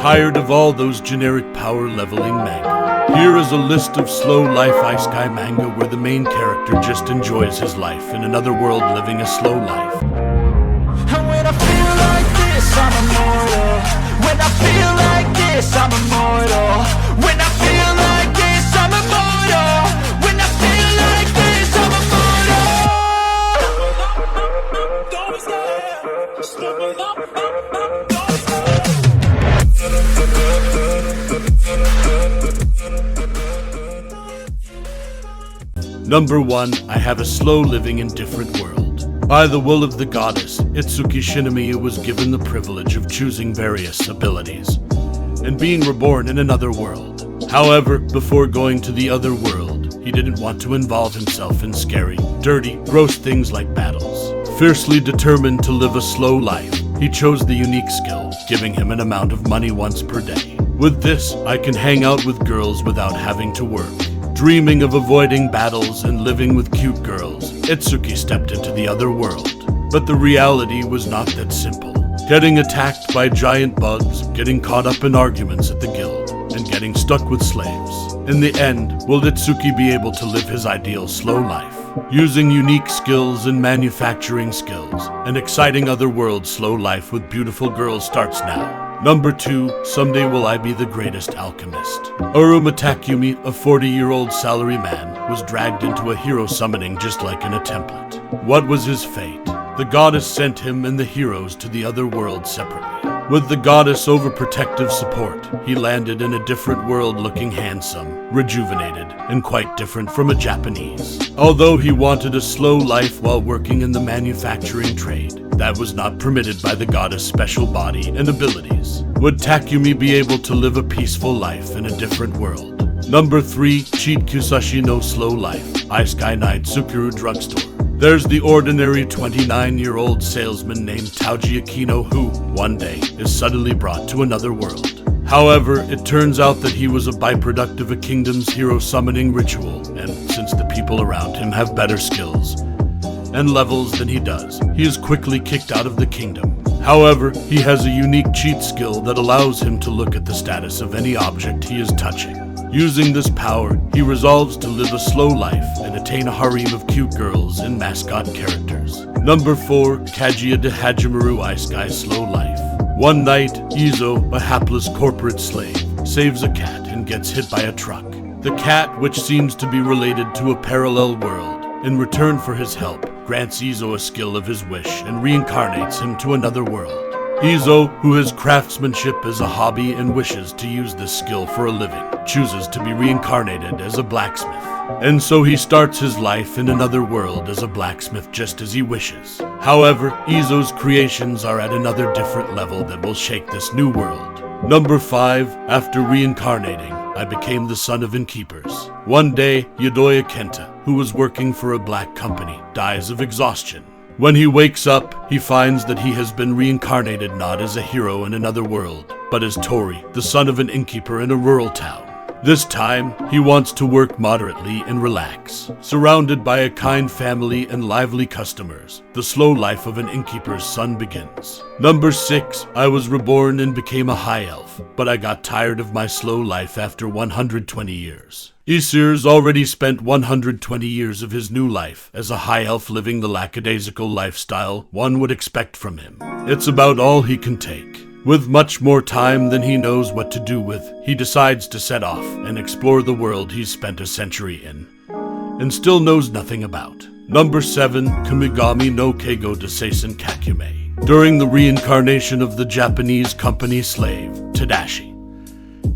Tired of all those generic power leveling manga? Here is a list of slow life isekai manga where the main character just enjoys his life in another world living a slow life. And when I feel like this, I'm immortal. When I feel like this, I'm immortal. When I feel like this, I'm immortal. When I feel like this, I'm immortal. Number 1, I have a slow living in different world. By the will of the goddess, Itsuki Shinomiya was given the privilege of choosing various abilities and being reborn in another world. However, before going to the other world, he didn't want to involve himself in scary, dirty, gross things like battles. Fiercely determined to live a slow life, he chose the unique skill, giving him an amount of money once per day. With this, I can hang out with girls without having to work. Dreaming of avoiding battles and living with cute girls, Itsuki stepped into the other world. But the reality was not that simple. Getting attacked by giant bugs, getting caught up in arguments at the guild, and getting stuck with slaves. In the end, will Itsuki be able to live his ideal slow life? Using unique skills and manufacturing skills, an exciting otherworld slow life with beautiful girls starts now. Number 2, someday will I be the greatest alchemist. Uruma Takumi, a 40-year-old salaryman, was dragged into a hero summoning just like in a template. What was his fate? The goddess sent him and the heroes to the other world separately. With the goddess' overprotective support, he landed in a different world looking handsome, rejuvenated, and quite different from a Japanese. Although he wanted a slow life while working in the manufacturing trade, that was not permitted by the goddess' special body and abilities. Would Takumi be able to live a peaceful life in a different world? Number 3, Cheat Kusashi no Slow Life, Isekai Night Tsukuru Drugstore. There's the ordinary 29-year-old salesman named Tauji Akino who, one day, is suddenly brought to another world. However, it turns out that he was a byproduct of a kingdom's hero summoning ritual, and since the people around him have better skills and levels than he does, he is quickly kicked out of the kingdom. However, he has a unique cheat skill that allows him to look at the status of any object he is touching. Using this power, he resolves to live a slow life and attain a harem of cute girls and mascot characters. Number 4, Kaguya de Hajimaru Isekai Slow Life. One night, Izo, a hapless corporate slave, saves a cat and gets hit by a truck. The cat, which seems to be related to a parallel world, in return for his help, grants Izo a skill of his wish and reincarnates him to another world. Izo, who has craftsmanship as a hobby and wishes to use this skill for a living, chooses to be reincarnated as a blacksmith. And so he starts his life in another world as a blacksmith just as he wishes. However, Izo's creations are at another different level that will shake this new world. Number 5, after reincarnating, I became the son of innkeepers. One day, Yodoya Kenta, who was working for a black company, dies of exhaustion. When he wakes up, he finds that he has been reincarnated not as a hero in another world, but as Tori, the son of an innkeeper in a rural town. This time, he wants to work moderately and relax. Surrounded by a kind family and lively customers, the slow life of an innkeeper's son begins. Number 6, I was reborn and became a high elf, but I got tired of my slow life after 120 years. Aesir's already spent 120 years of his new life as a high elf living the lackadaisical lifestyle one would expect from him. It's about all he can take. With much more time than he knows what to do with, he decides to set off and explore the world he's spent a century in, and still knows nothing about. Number 7, Kumigami no Keigo de Seisen Kakume. During the reincarnation of the Japanese company slave, Tadashi,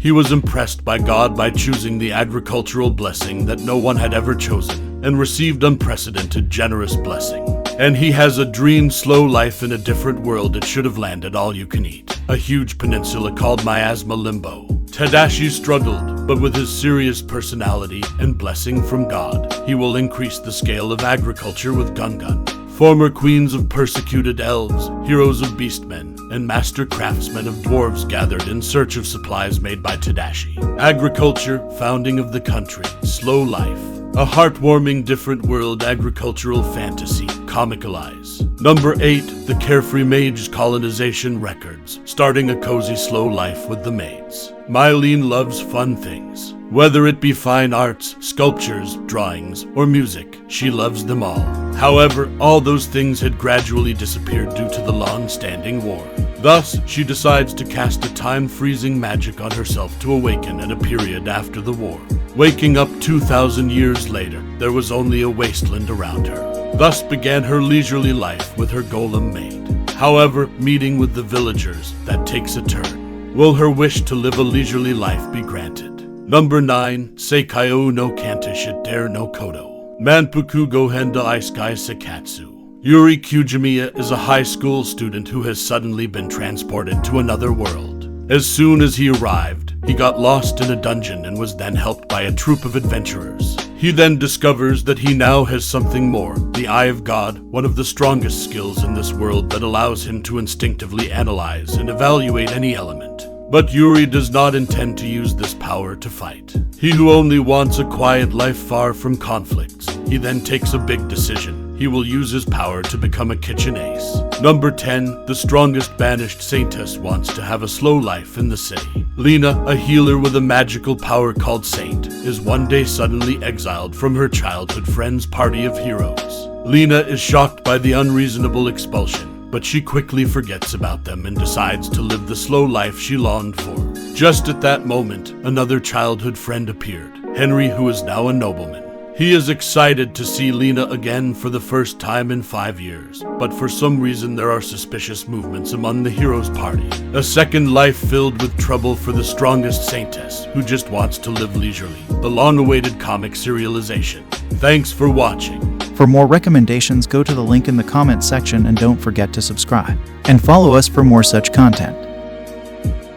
he was impressed by God by choosing the agricultural blessing that no one had ever chosen, and received unprecedented generous blessing. And he has a dream slow life in a different world that should have landed all you can eat. A huge peninsula called Miasma Limbo. Tadashi struggled, but with his serious personality and blessing from God, he will increase the scale of agriculture with Gungun. Former queens of persecuted elves, heroes of beastmen, and master craftsmen of dwarves gathered in search of supplies made by Tadashi. Agriculture, founding of the country, slow life. A heartwarming different world agricultural fantasy comicalize. Number 8. The Carefree Mage's Colonization Records, starting a cozy slow life with the maids. Mylene loves fun things. Whether it be fine arts, sculptures, drawings, or music, she loves them all. However, all those things had gradually disappeared due to the long-standing war. Thus, she decides to cast a time-freezing magic on herself to awaken at a period after the war. Waking up 2,000 years later, there was only a wasteland around her. Thus began her leisurely life with her golem maid. However, meeting with the villagers, that takes a turn. Will her wish to live a leisurely life be granted? Number 9. Seikaio no Kanta Shiter no Kodo. Manpuku Gohenda Isekai Sekatsu. Yuri Kujimiya is a high school student who has suddenly been transported to another world. As soon as he arrived, he got lost in a dungeon and was then helped by a troop of adventurers. He then discovers that he now has something more, the Eye of God, one of the strongest skills in this world that allows him to instinctively analyze and evaluate any element. But Yuri does not intend to use this power to fight. He who only wants a quiet life far from conflicts. He then takes a big decision. He will use his power to become a kitchen ace. Number 10. The strongest banished saintess wants to have a slow life in the city. Lena, a healer with a magical power called Saint, is one day suddenly exiled from her childhood friend's party of heroes. Lena is shocked by the unreasonable expulsion, but she quickly forgets about them and decides to live the slow life she longed for. Just at that moment, another childhood friend appeared, Henry, who is now a nobleman. He is excited to see Lena again for the first time in 5 years, but for some reason there are suspicious movements among the heroes' party. A second life filled with trouble for the strongest saintess, who just wants to live leisurely. The long-awaited comic serialization. Thanks for watching. For more recommendations, go to the link in the comments section and don't forget to subscribe. And follow us for more such content.